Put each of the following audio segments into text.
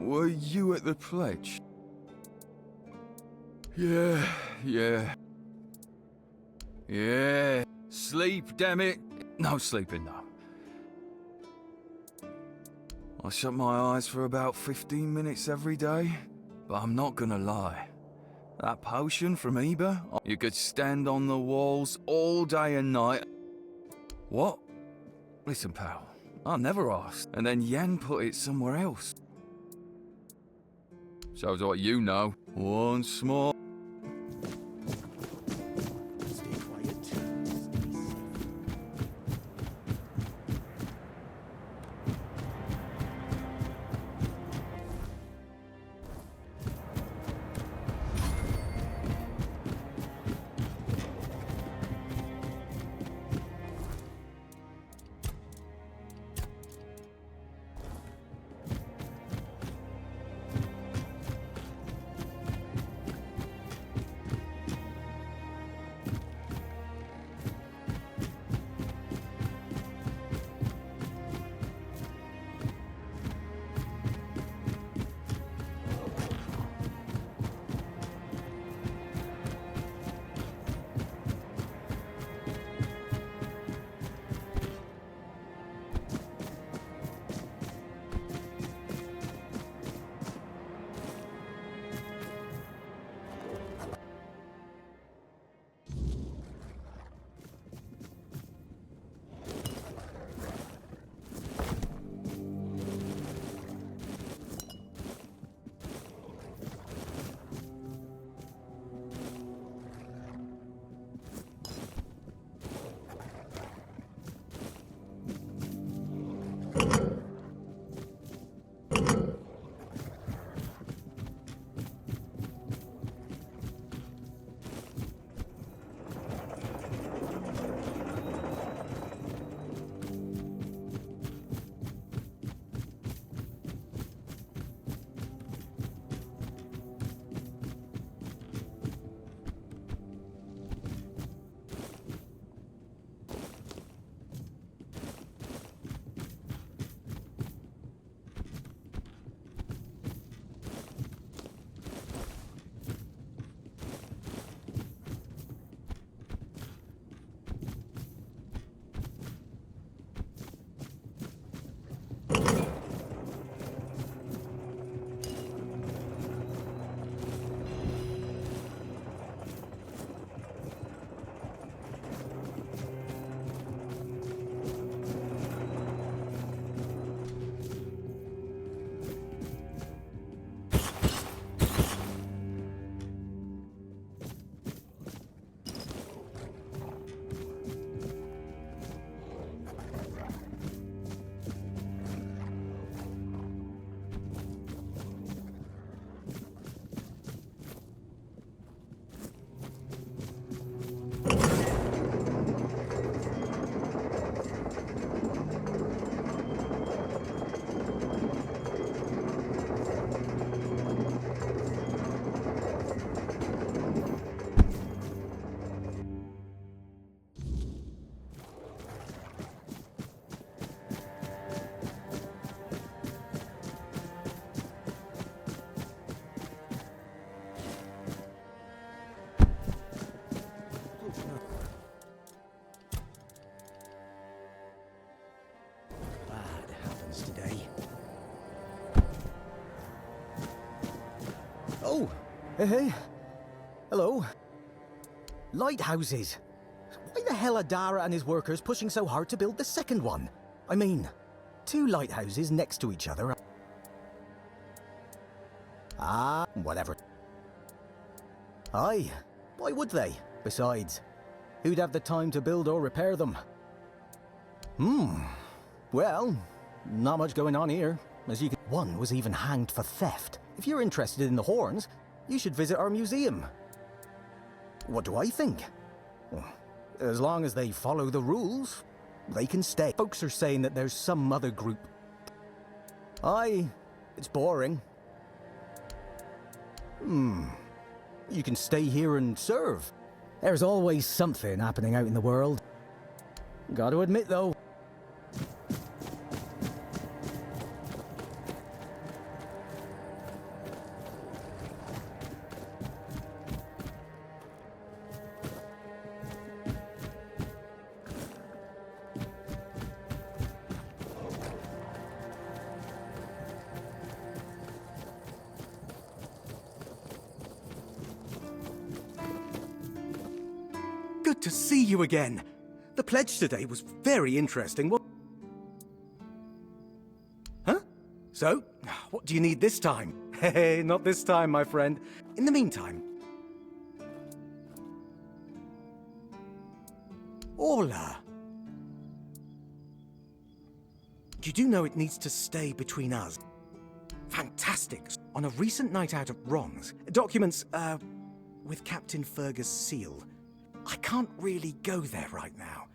Were you at the pledge? Yeah. Sleep, damn it. No sleeping, no. I shut my eyes for about 15 minutes every day, but I'm not gonna lie. That potion from Eber, you could stand on the walls all day and night. What? Listen, pal, I never asked. And then Yen put it somewhere else. Shows what you know. Once more. Stay quiet. Stay safe. Today. Oh, hey. Hello. Lighthouses. Why the hell are Dara and his workers pushing so hard to build the second one? I mean, 2 lighthouses next to each other. Ah, whatever. Aye, why would they? Besides, who'd have the time to build or repair them? Well, not much going on here, as you can. One was even hanged for theft. If you're interested in the horns, you should visit our museum. What do I think? As long as they follow the rules, they can stay. Folks are saying that there's some other group. Aye, it's boring. You can stay here and serve. There's always something happening out in the world. Gotta admit, though. good to see you again. The pledge today was very interesting. Huh? So, what do you need this time? Hey, not this time, my friend. In the meantime... Hola. You do know it needs to stay between us. Fantastic. On a recent night out of Ron's, documents, with Captain Fergus' seal. I can't really go there right now.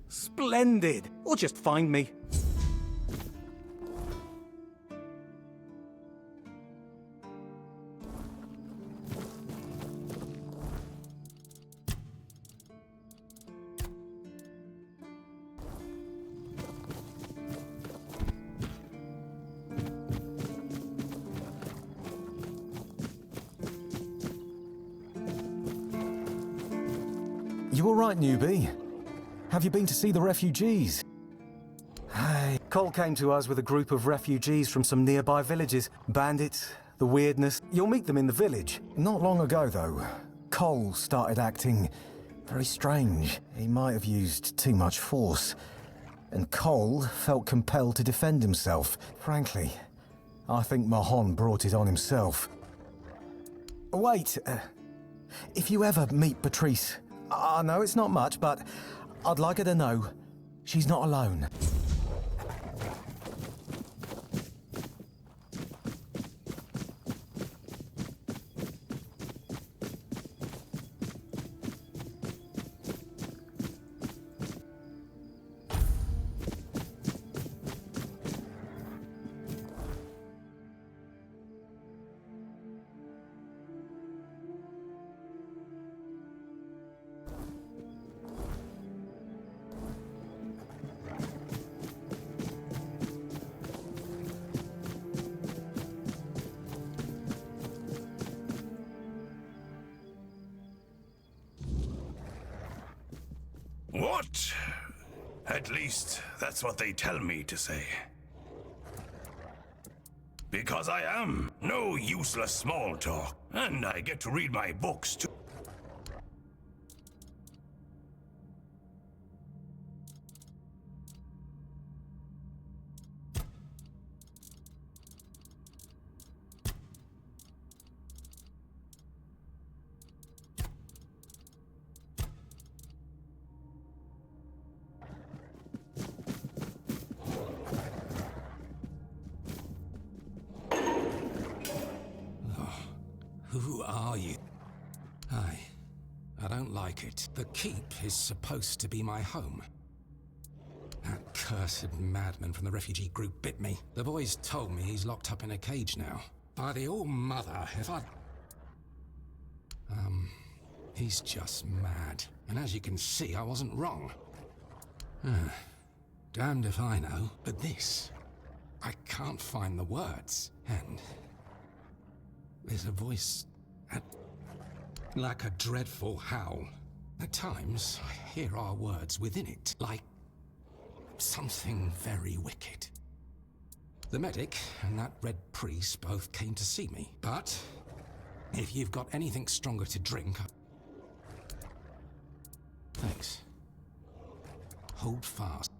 Splendid! Or just find me. You all right, newbie? Have you been to see the refugees? Hey, Cole came to us with a group of refugees from some nearby villages. Bandits, the weirdness. You'll meet them in the village. Not long ago, though, Cole started acting very strange. He might have used too much force. And Cole felt compelled to defend himself. Frankly, I think Mahon brought it on himself. Wait, if you ever meet Patrice... I know it's not much, but I'd like her to know she's not alone. What? At least, that's what they tell me to say. Because I am no useless small talk, and I get to read my books too. Who are you? I don't like it. The keep is supposed to be my home. That cursed madman from the refugee group bit me. The boys told me he's locked up in a cage now. By the All-Mother, if I... he's just mad. And as you can see, I wasn't wrong. Damned if I know, but this... I can't find the words. And... there's a voice... like a dreadful howl. At times, I hear our words within it, like... something very wicked. The medic and that red priest both came to see me, but... if you've got anything stronger to drink... Thanks. Hold fast.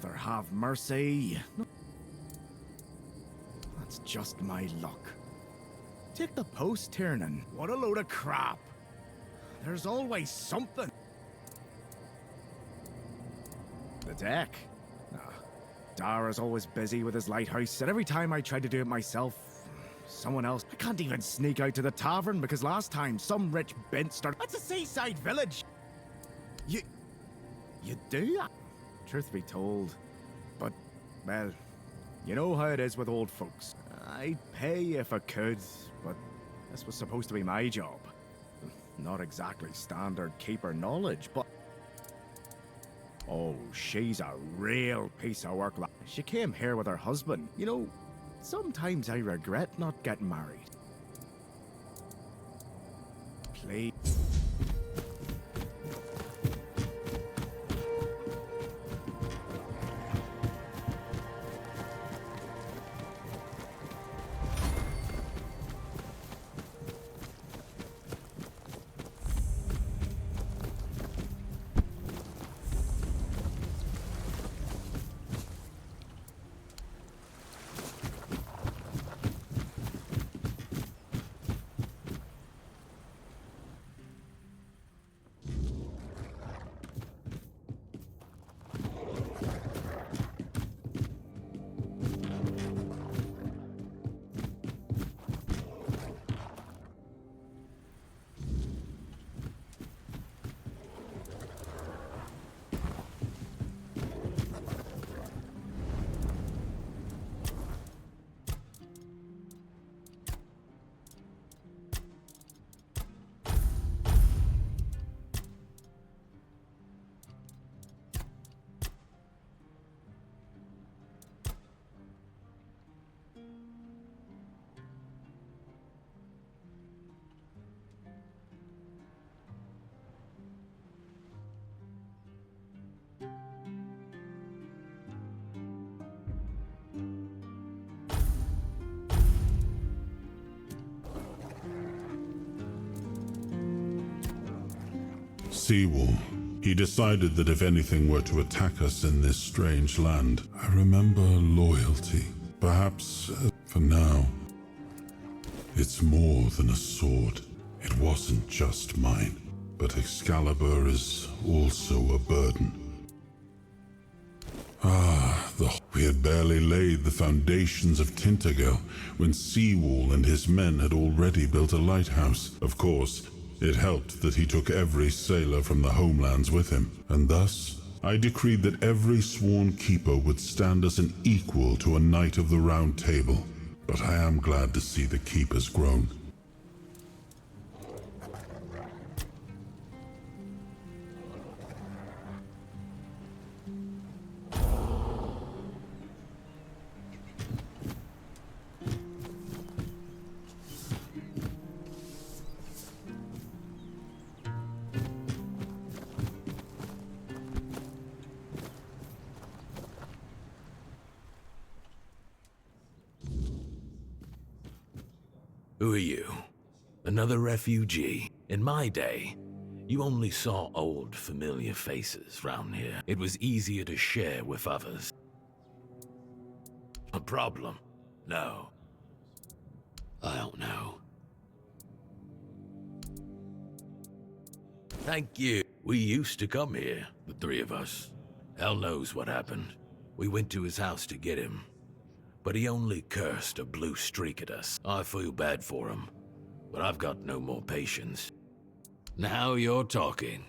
Father have mercy. That's just my luck. Take the post turning. What a load of crap. There's always something. The deck. Dara's always busy with his lighthouse, and every time I tried to do it myself, someone else. I can't even sneak out to the tavern because last time some rich bint started. That's a seaside village. You do? Truth be told, but well, you know how it is with old folks. I'd pay if I could, but this was supposed to be my job. Not exactly standard keeper knowledge, but oh, she's a real piece of work. She came here with her husband. You know, sometimes I regret not getting married. Please. Seawall. He decided that if anything were to attack us in this strange land, I remember loyalty. Perhaps, for now, it's more than a sword. It wasn't just mine, but Excalibur is also a burden. We had barely laid the foundations of Tainted Grail when Seawall and his men had already built a lighthouse. Of course, it helped that he took every sailor from the homelands with him, and thus I decreed that every sworn keeper would stand as an equal to a knight of the Round Table. But I am glad to see the keepers grown. Who are you? Another refugee? In my day, you only saw old, familiar faces round here. It was easier to share with others. A problem? No. I don't know. Thank you. We used to come here, the three of us. Hell knows what happened. We went to his house to get him. But he only cursed a blue streak at us. I feel bad for him, but I've got no more patience. Now you're talking.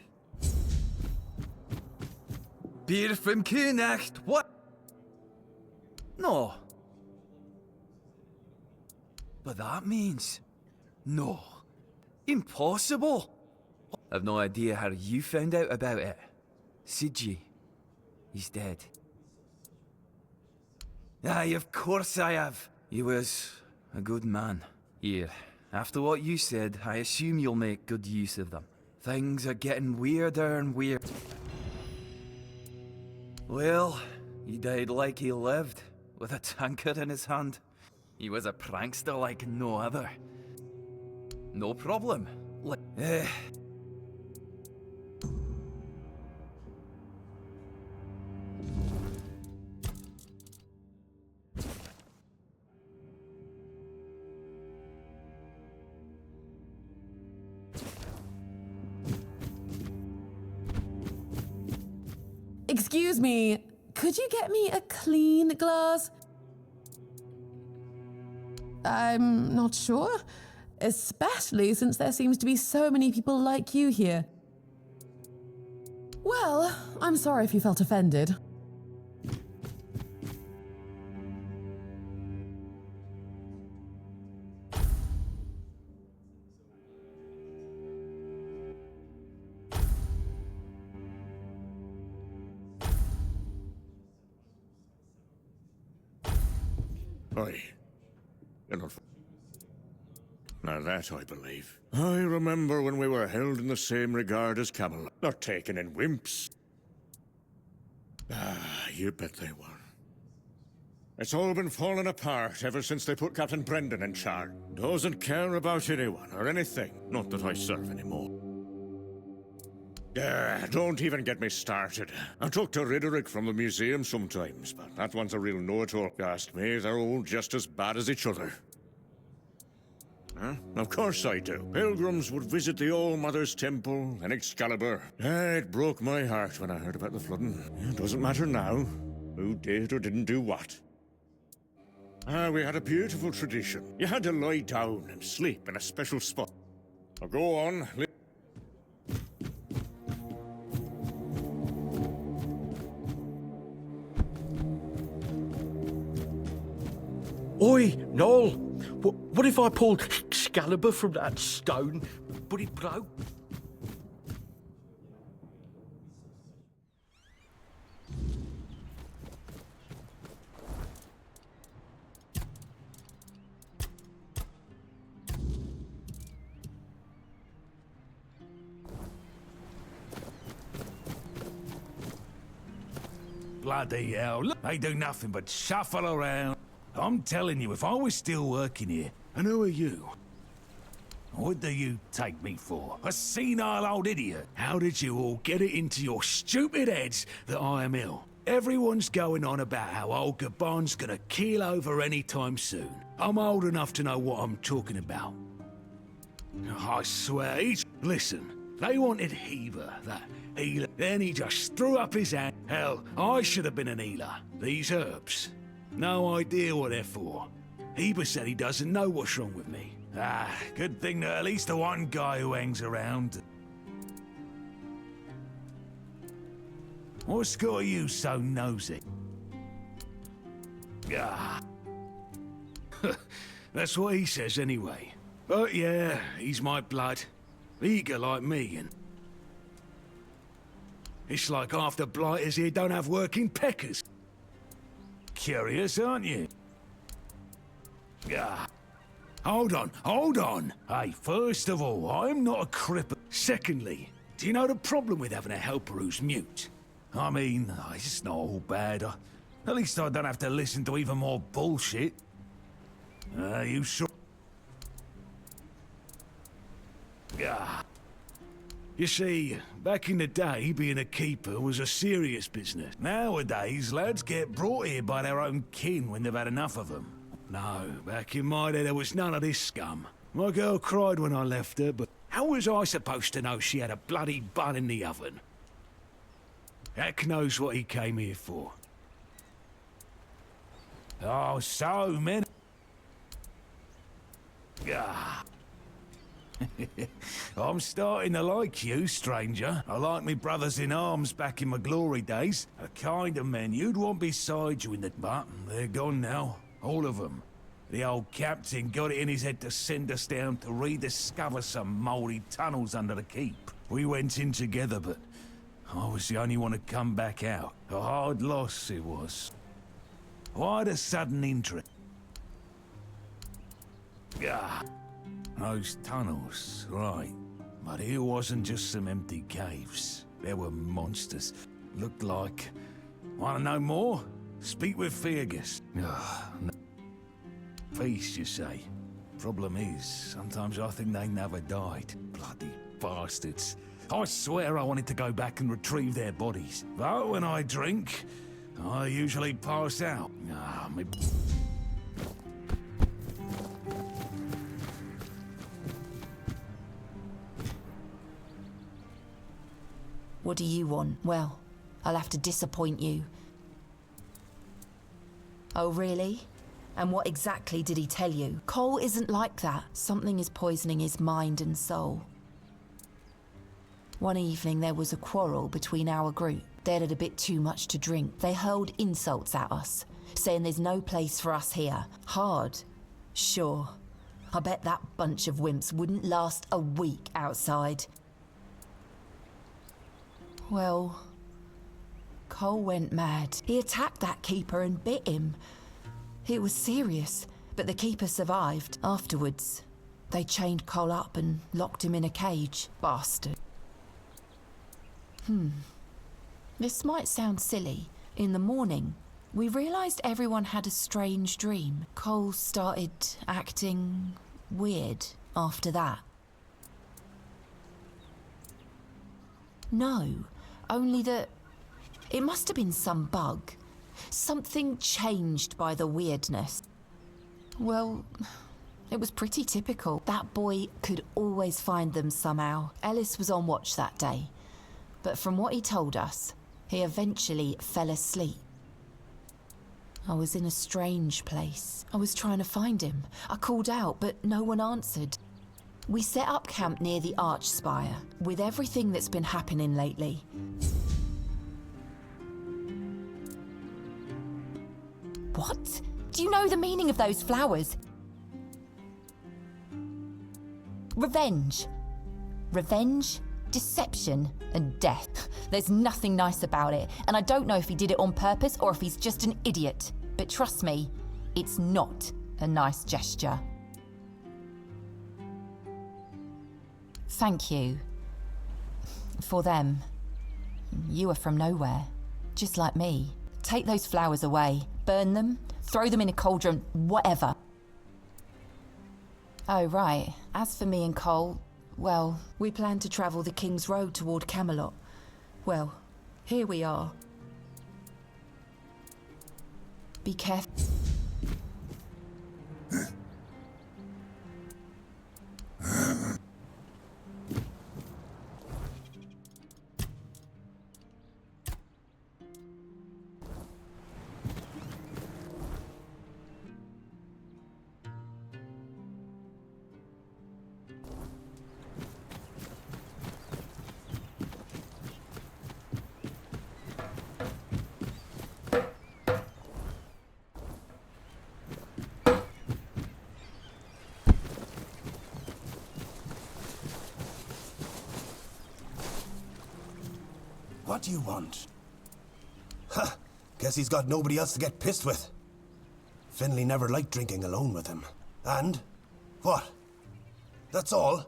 Bier from Knacht, what? No. But that means... no. Impossible. I've no idea how you found out about it. Siji. He's dead. Aye, of course I have. He was a good man. Here, after what you said, I assume you'll make good use of them. Things are getting weirder and weird. Well, he died like he lived, with a tankard in his hand. He was a prankster like no other. No problem. Excuse me, could you get me a clean glass? I'm not sure, especially since there seems to be so many people like you here. Well, I'm sorry if you felt offended. Aye. You're not... Now that I believe. I remember when we were held in the same regard as Camelot. Not taken in wimps. Ah, you bet they were. It's all been falling apart ever since they put Captain Brendan in charge. Doesn't care about anyone or anything. Not that I serve anymore. Don't even get me started. I talk to Riderick from the museum sometimes, but that one's a real know-it-all. If you ask me, they're all just as bad as each other. Huh? Of course I do. Pilgrims would visit the All-Mother's Temple and Excalibur. It broke my heart when I heard about the flooding. It doesn't matter now who did or didn't do what. We had a beautiful tradition. You had to lie down and sleep in a special spot. Now go on, Oi, Noel! What if I pulled Excalibur from that stone? Would it blow? Bloody hell, look, they do nothing but shuffle around. I'm telling you, if I was still working here, and who are you? What do you take me for? A senile old idiot? How did you all get it into your stupid heads that I am ill? Everyone's going on about how old Gabon's gonna keel over any time soon. I'm old enough to know what I'm talking about. I swear, listen, they wanted Heber, that healer. Then he just threw up his hand. Hell, I should have been an healer. These herbs. No idea what they're for. Heber said he doesn't know what's wrong with me. Good thing that at least the one guy who hangs around. What's got you so nosy? That's what he says anyway. But yeah, he's my blood. Eager like me, and... It's like half the blighters here don't have working peckers. Curious, aren't you? Hold on. Hey, first of all, I'm not a cripple. Secondly, do you know the problem with having a helper who's mute? I mean, it's not all bad. At least I don't have to listen to even more bullshit. You sure? You see, back in the day, being a keeper was a serious business. Nowadays, lads get brought here by their own kin when they've had enough of them. No, back in my day, there was none of this scum. My girl cried when I left her, but how was I supposed to know she had a bloody bun in the oven? Heck knows what he came here for. Oh, so many... I'm starting to like you, stranger. I like me brothers in arms back in my glory days. A kind of men you'd want beside you in the... But they're gone now. All of them. The old captain got it in his head to send us down to rediscover some mouldy tunnels under the keep. We went in together, but I was the only one to come back out. A hard loss it was. Why the sudden interest? Those tunnels, right. But here wasn't just some empty caves. There were monsters. Looked like... Want to know more? Speak with Fergus. No. Feast, you say? Problem is, sometimes I think they never died. Bloody bastards. I swear I wanted to go back and retrieve their bodies. But when I drink, I usually pass out. Me... What do you want? Well, I'll have to disappoint you. Oh, really? And what exactly did he tell you? Cole isn't like that. Something is poisoning his mind and soul. One evening there was a quarrel between our group. They'd had a bit too much to drink. They hurled insults at us, saying there's no place for us here. Hard. Sure. I bet that bunch of wimps wouldn't last a week outside. Well, Cole went mad. He attacked that keeper and bit him. It was serious, but the keeper survived. Afterwards, they chained Cole up and locked him in a cage. Bastard. This might sound silly. In the morning, we realised everyone had a strange dream. Cole started acting weird after that. No, only that it must have been some bug. Something changed by the weirdness. Well, it was pretty typical. That boy could always find them somehow. Ellis was on watch that day, but from what he told us, he eventually fell asleep. I was in a strange place. I was trying to find him. I called out, but no one answered. We set up camp near the arch spire. With everything that's been happening lately, what? Do you know the meaning of those flowers? Revenge. Revenge, deception, and death. There's nothing nice about it, and I don't know if he did it on purpose or if he's just an idiot. But trust me, it's not a nice gesture. Thank you. For them. You are from nowhere, just like me. Take those flowers away. Burn them, throw them in a cauldron, whatever. Oh, right. As for me and Cole, well, we plan to travel the King's Road toward Camelot. Well, here we are. Be careful. What do you want? Ha! Guess he's got nobody else to get pissed with. Finley never liked drinking alone with him. And? What? That's all?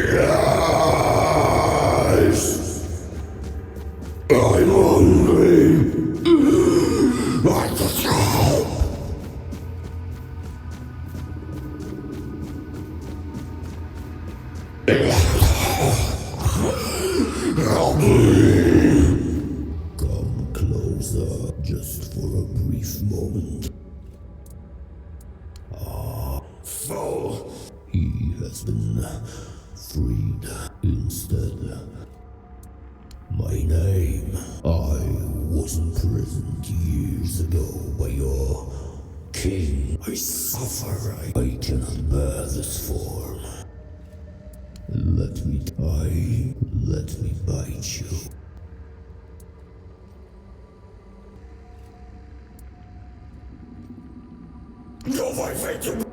Yes! I'm hungry. I just help. Help me. Come closer, just for a brief moment. So, he has been freed instead. My name. I was imprisoned years ago by your king. I suffer. I cannot bear this form. Let me bite you. No, my fate.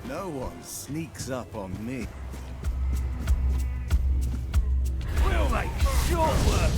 No one sneaks up on me. We'll make short work.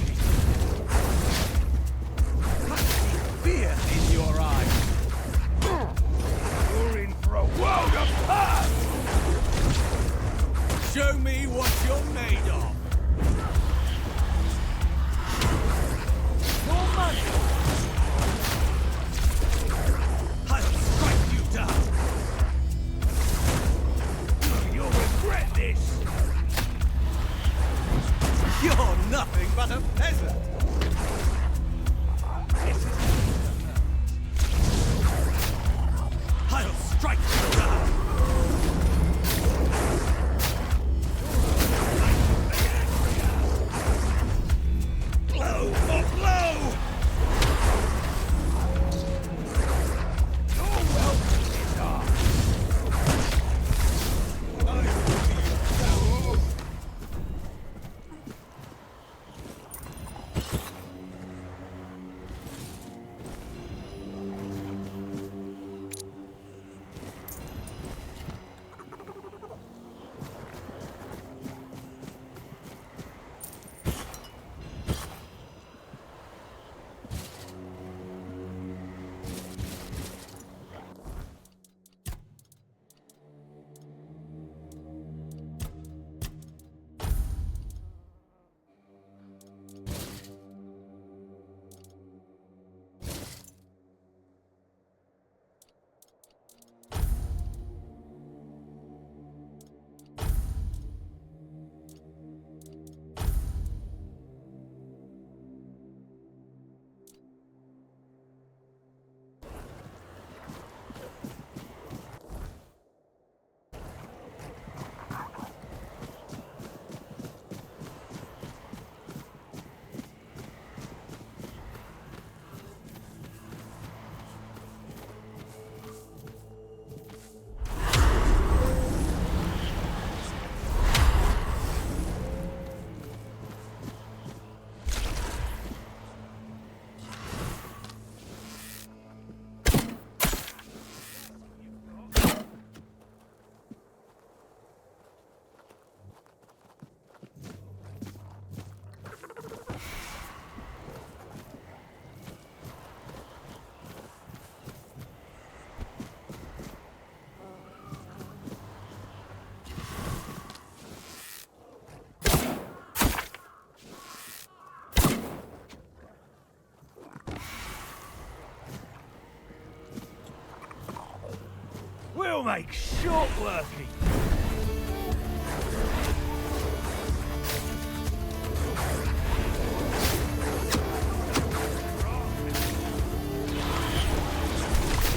You'll make short working.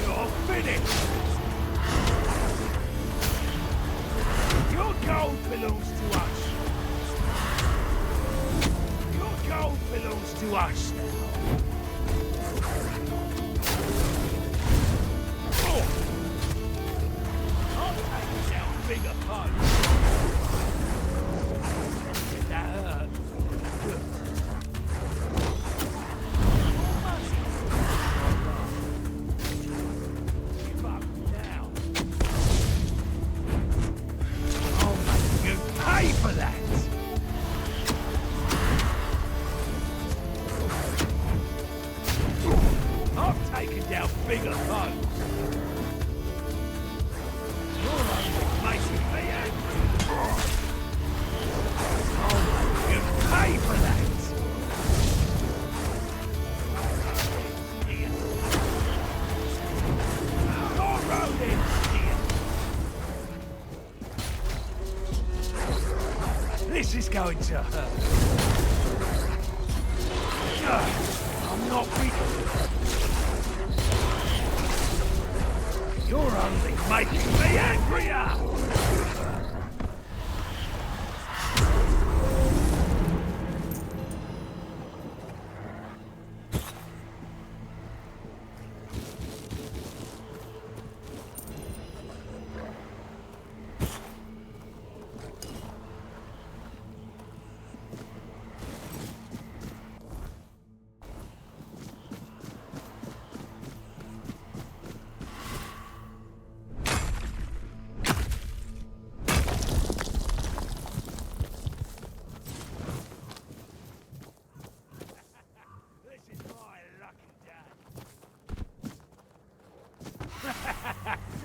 You're finished. Your gold belongs to us. Your gold belongs to us now. Bigger fun. That hurt. Good. Give up now. Oh, you pay for that. I've taken down bigger foes. Making me angry. Oh, you pay for that! Your road ends here. This is going to hurt. I'm not weak. You're only making me angrier!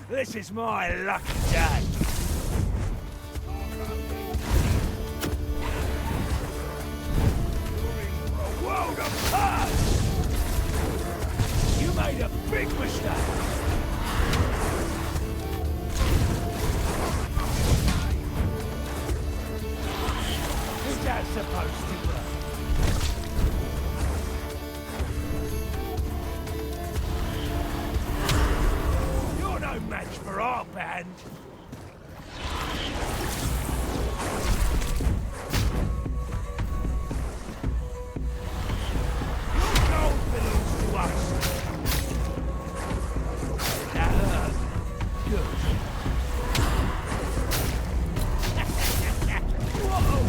This is my lucky day. You're in for a world of hurt. You made a big mistake. Is that supposed to work? Match for our band. Your gold belongs to us. That hurt. Good. Whoa!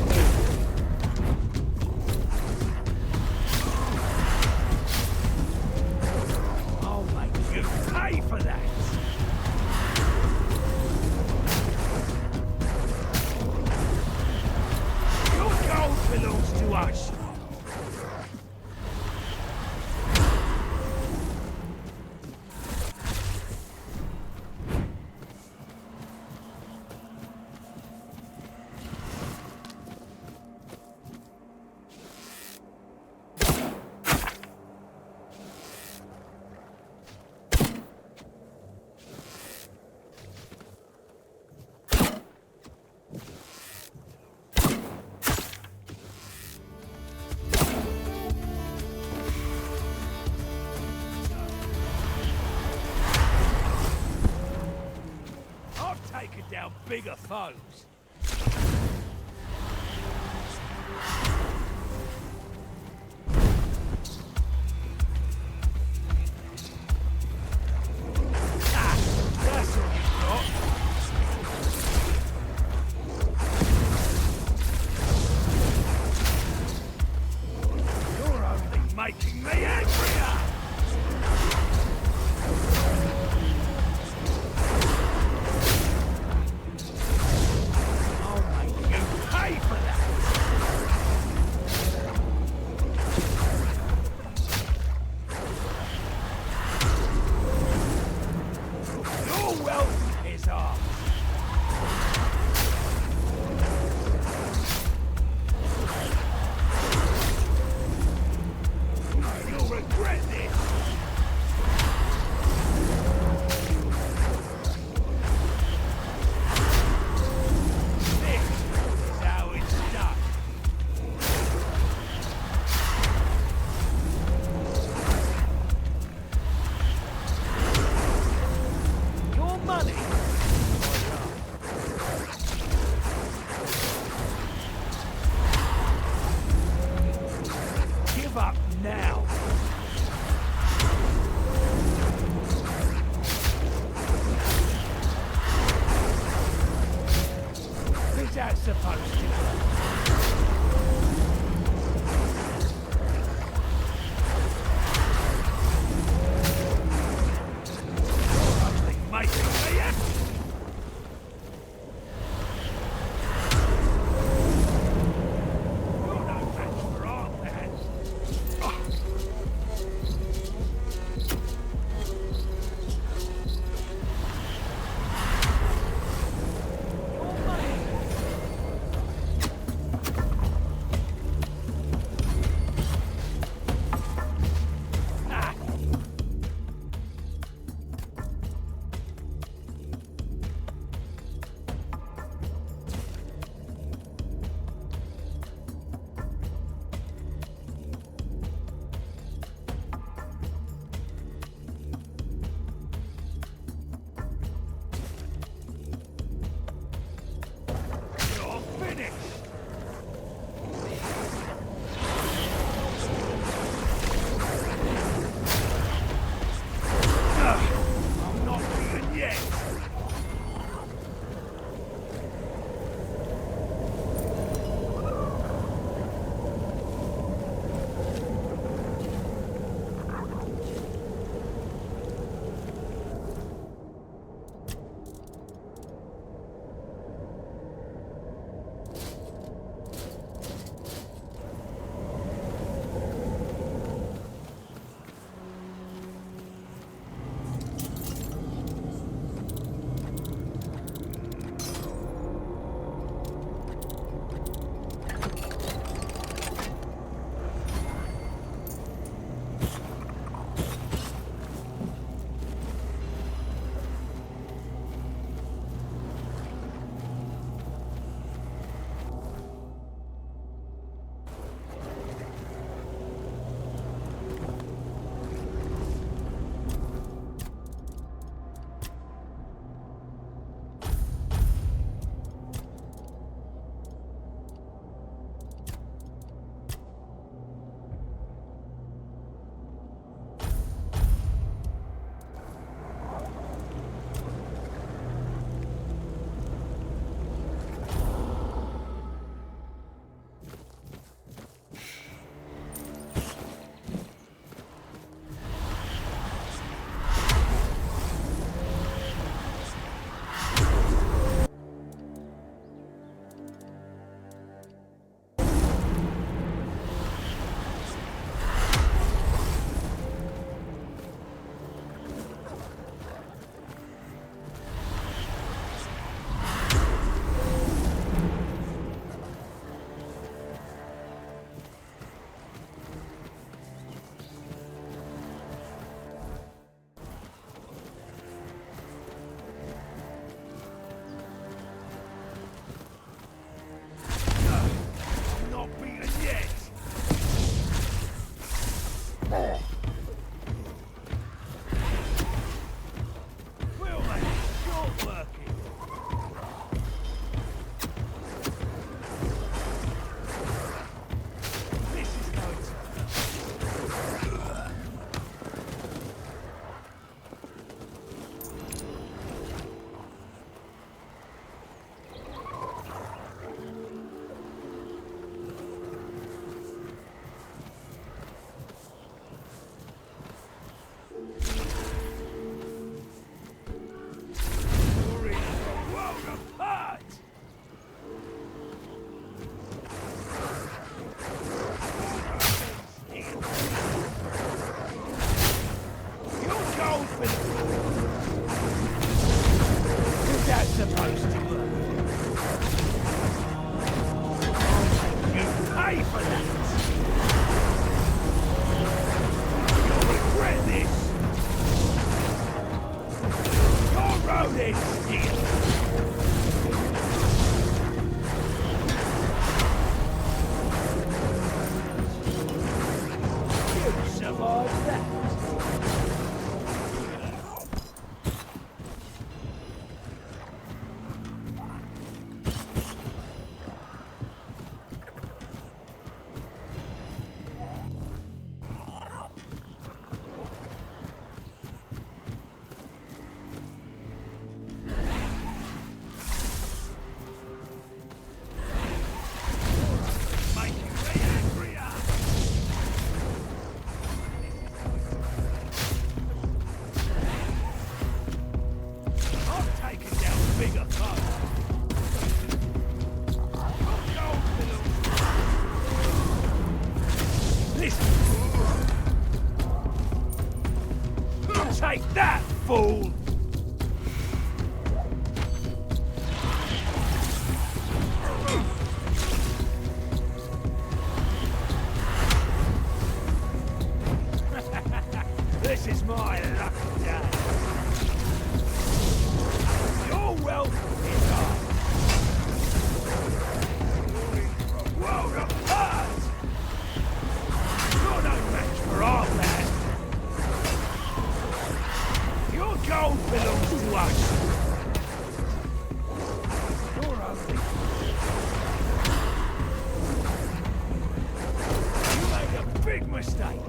I'll make you pay for that. Belongs to us. Taken down bigger foes. That's all you've got. You're only making me angrier. now. Who's that supposed to be? Take that, fool! This is my lucky day. Your wealth is ours. You're in for a world apart. You're no match for our land. Your gold belongs to us. You're ugly. You made a big mistake.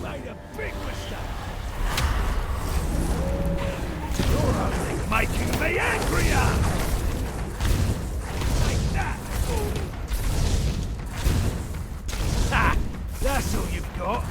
Made a big mistake. You're only making me angrier. Take that, fool. Ha! That's all you've got.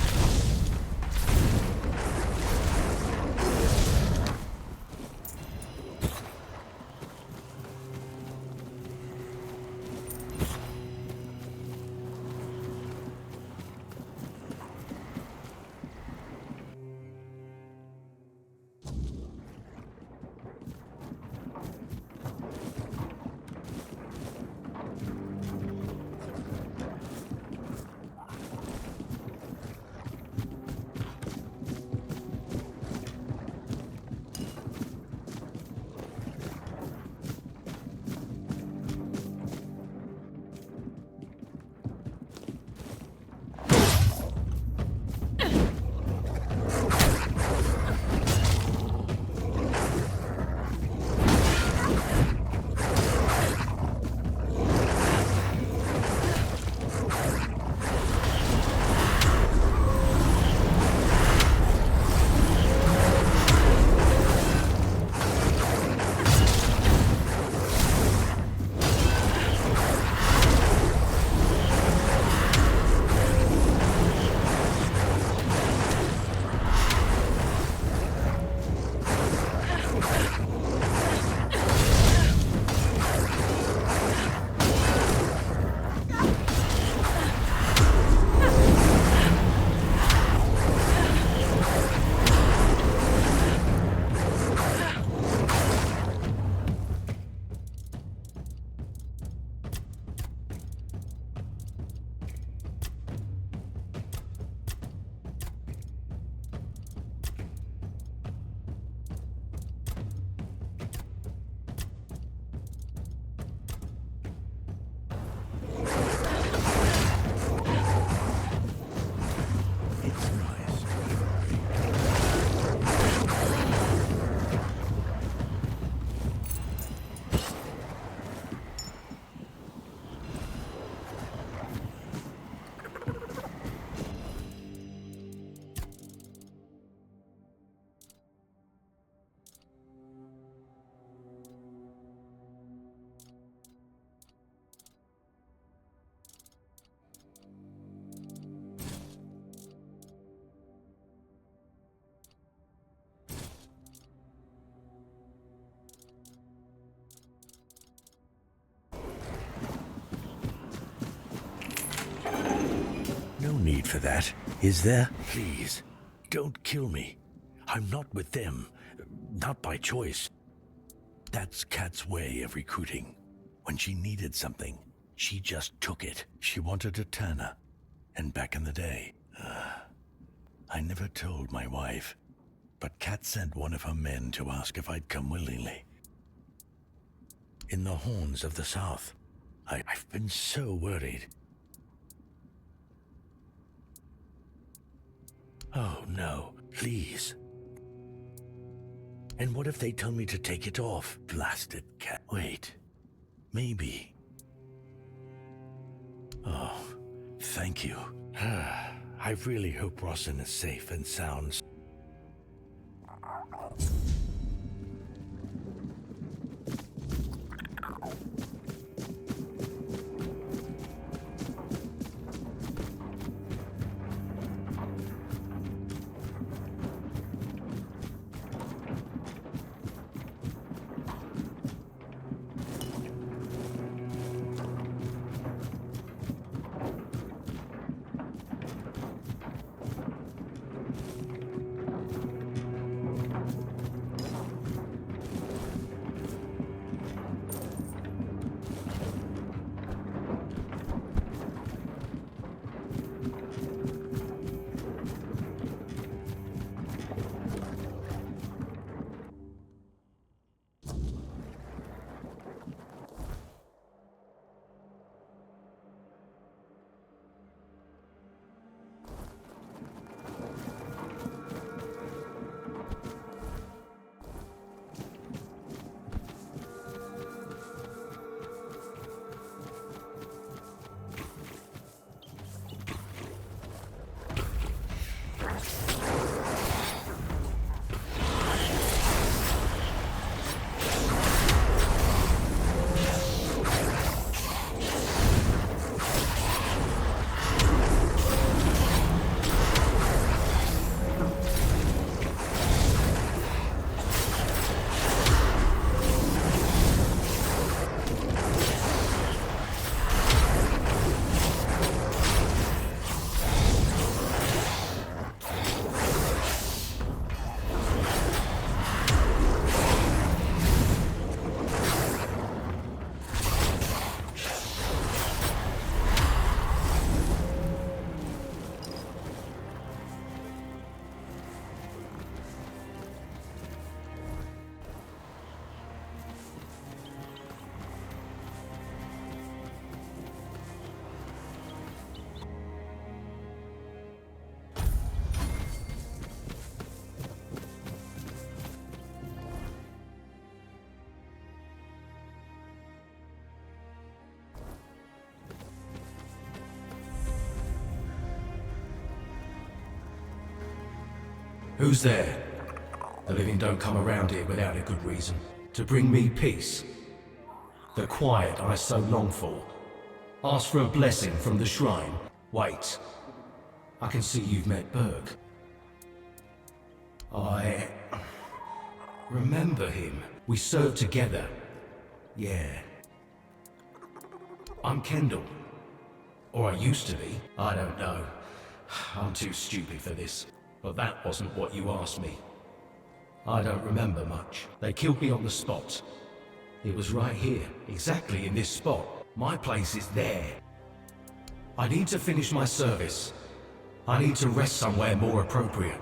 Need for that, is there? Please, don't kill me. I'm not with them. Not by choice. That's Kat's way of recruiting. When she needed something, she just took it. She wanted a Tanner. And back in the day, I never told my wife, but Kat sent one of her men to ask if I'd come willingly. In the horns of the south, I've been so worried. Oh no, please. And what if they tell me to take it off? Blasted cat. Wait. Maybe. Oh, thank you. I really hope Rossin is safe and sound. Who's there? The living don't come around here without a good reason. To bring me peace. The quiet I so long for. Ask for a blessing from the shrine. Wait. I can see you've met Berg. I remember him. We served together. Yeah. I'm Kendall. Or I used to be. I don't know. I'm too stupid for this. But that wasn't what you asked me. I don't remember much. They killed me on the spot. It was right here, exactly in this spot. My place is there. I need to finish my service. I need to rest somewhere more appropriate.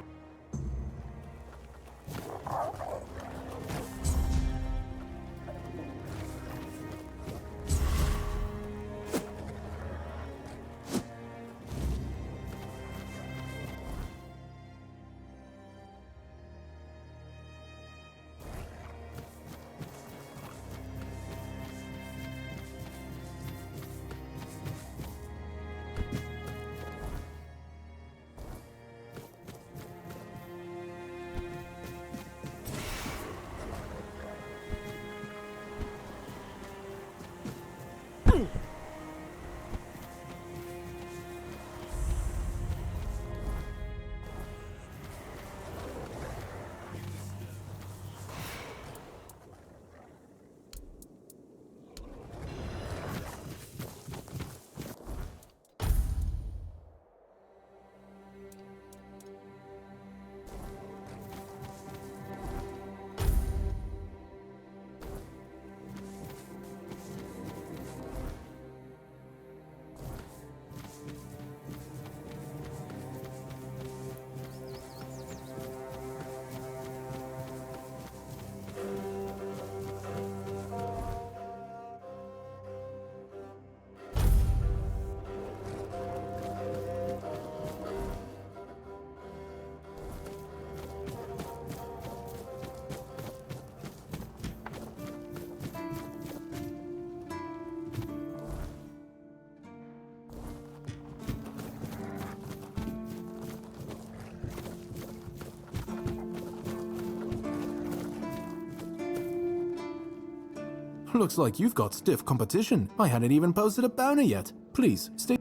Looks like you've got stiff competition. I hadn't even posted a banner yet. Please, stay...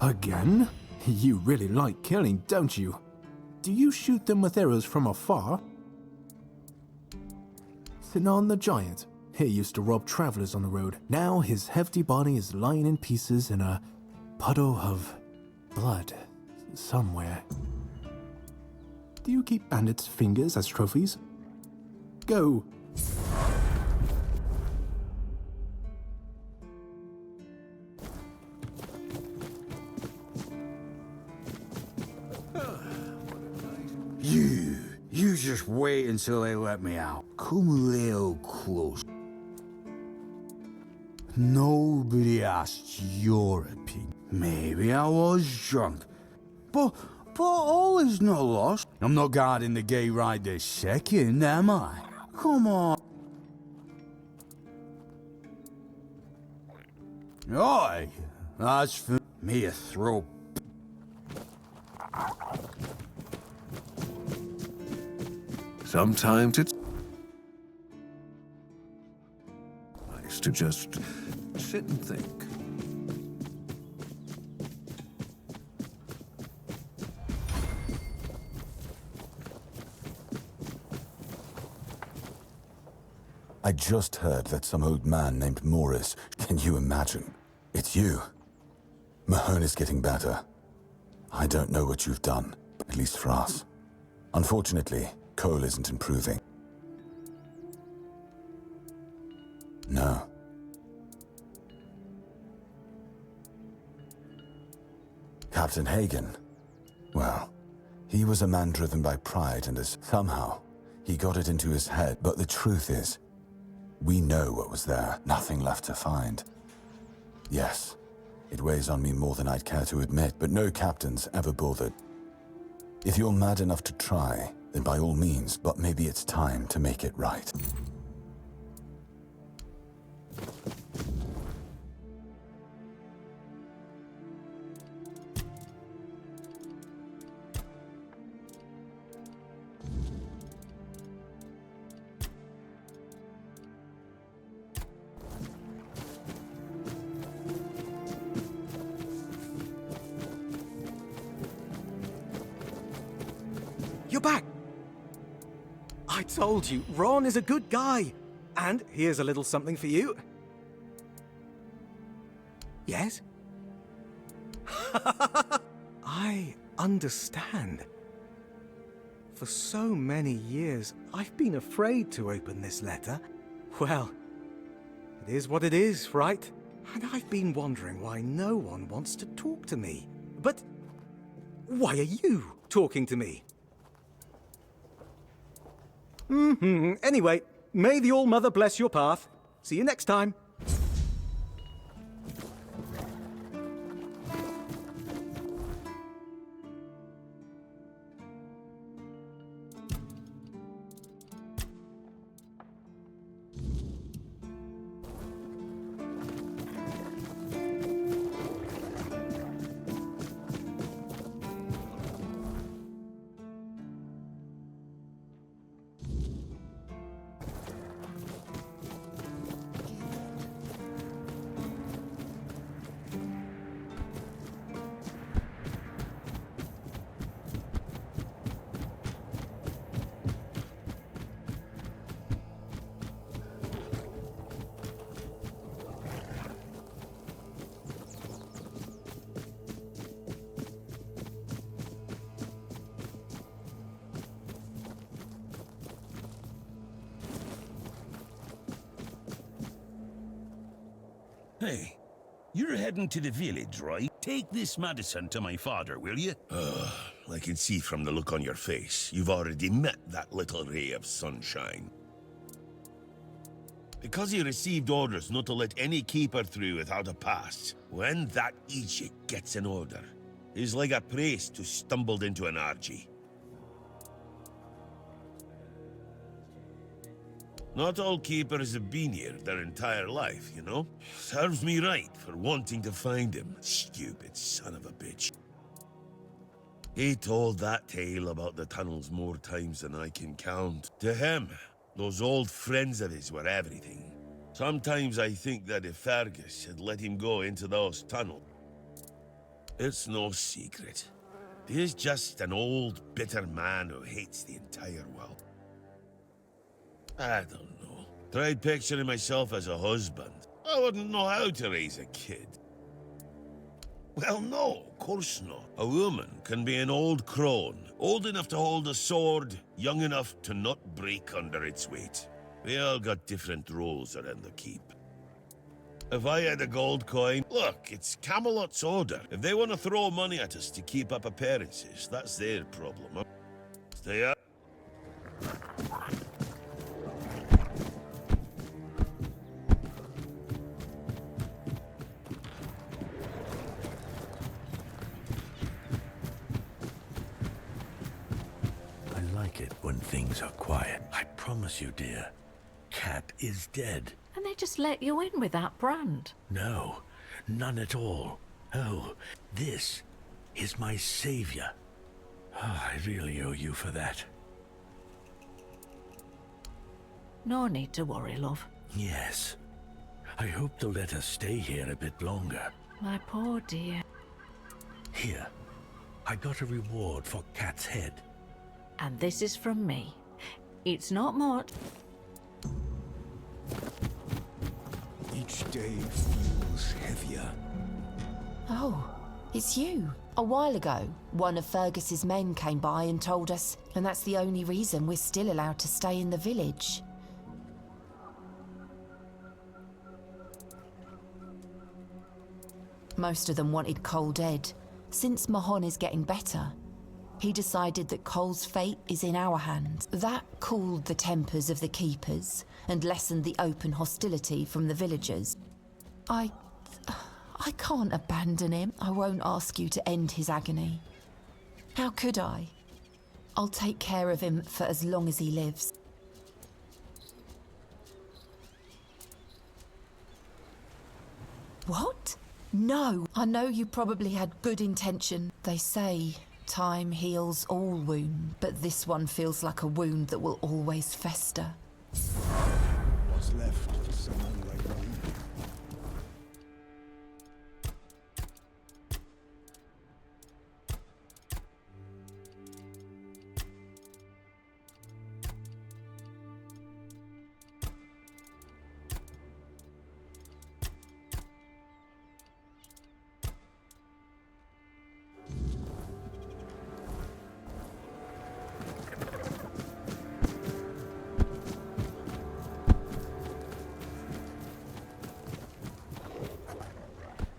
Again? You really like killing, don't you? Do you shoot them with arrows from afar? Sinan the Giant. He used to rob travelers on the road. Now his hefty body is lying in pieces in a puddle of blood somewhere. Do you keep bandits' fingers as trophies? Go. You just wait until they let me out. Come a little close. Nobody asked your opinion. Maybe I was drunk, but all is not lost. I'm not guarding the gate right this second, am I? Come on. Aye, that's for me a throw. Sometimes it's nice to just sit and think. I just heard that some old man named Morris. Can you imagine? It's you. Mahone is getting better. I don't know what you've done, at least for us. Unfortunately, Cole isn't improving. No. Captain Hagen. Well, he was a man driven by pride, and somehow he got it into his head. But the truth is, we know what was there. Nothing left to find. Yes, it weighs on me more than I'd care to admit, but no captain's ever bothered. If you're mad enough to try, then by all means, but maybe it's time to make it right. You're back! I told you, Ron is a good guy. And here's a little something for you. Yes? I understand. For so many years, I've been afraid to open this letter. Well, it is what it is, right? And I've been wondering why no one wants to talk to me. But why are you talking to me? Anyway, may the All-Mother bless your path. See you next time. Hey, you're heading to the village, right? Take this medicine to my father, will you? I can see from the look on your face, you've already met that little ray of sunshine. Because he received orders not to let any keeper through without a pass, when that Egypt gets an order, he's like a priest who stumbled into an orgy. Not all keepers have been here their entire life, you know? Serves me right for wanting to find him, stupid son of a bitch. He told that tale about the tunnels more times than I can count. To him, Those old friends of his were everything. Sometimes I think that if Fergus had let him go into those tunnels... It's no secret. He's just an old, bitter man who hates the entire world. I don't know. Tried picturing myself as a husband. I wouldn't know how to raise a kid. Well, no, of course not. A woman can be an old crone, old enough to hold a sword, young enough to not break under its weight. We all got different roles around the keep. If I had a gold coin, look, it's Camelot's order. If they want to throw money at us to keep up appearances, that's their problem. Huh? Stay up. I like it when things are quiet. I promise you, dear. Cat is dead. And they just let you in with that brand? No, none at all. Oh, this is my savior. Oh, I really owe you for that. No need to worry, love. Yes. I hope they'll let us stay here a bit longer. My poor dear. Here, I got a reward for Cat's head. And this is from me. It's not much. Each day feels heavier. Oh, it's you. A while ago, one of Fergus's men came by and told us, and that's the only reason we're still allowed to stay in the village. Most of them wanted Cole dead. Since Mahon is getting better, he decided that Cole's fate is in our hands. That cooled the tempers of the keepers and lessened the open hostility from the villagers. I can't abandon him. I won't ask you to end his agony. How could I? I'll take care of him for as long as he lives. What? No, I know you probably had good intention. They say time heals all wounds, but this one feels like a wound that will always fester. What's left for someone like me?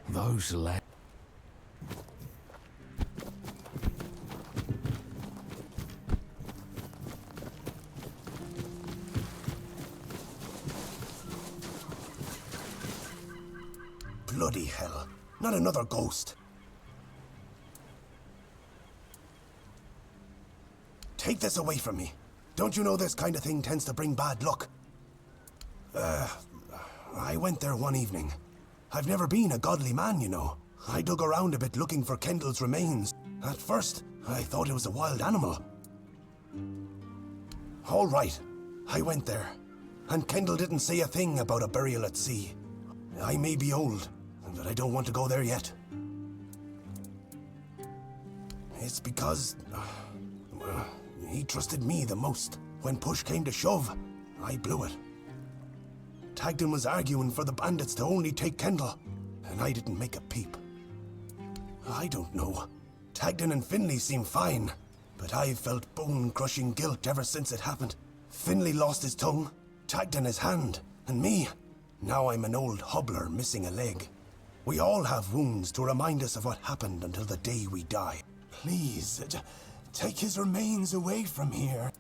Those lads. Bloody hell. Not another ghost. Take this away from me. Don't you know this kind of thing tends to bring bad luck? I went there one evening. I've never been a godly man, you know. I dug around a bit looking for Kendall's remains. At first, I thought it was a wild animal. All right, I went there. And Kendall didn't say a thing about a burial at sea. I may be old, but I don't want to go there yet. It's because... he trusted me the most. When push came to shove, I blew it. Tagden was arguing for the bandits to only take Kendall, and I didn't make a peep. I don't know. Tagden and Finley seem fine, but I've felt bone-crushing guilt ever since it happened. Finley lost his tongue, Tagden his hand, and me. Now I'm an old hobbler missing a leg. We all have wounds to remind us of what happened until the day we die. Please, take his remains away from here.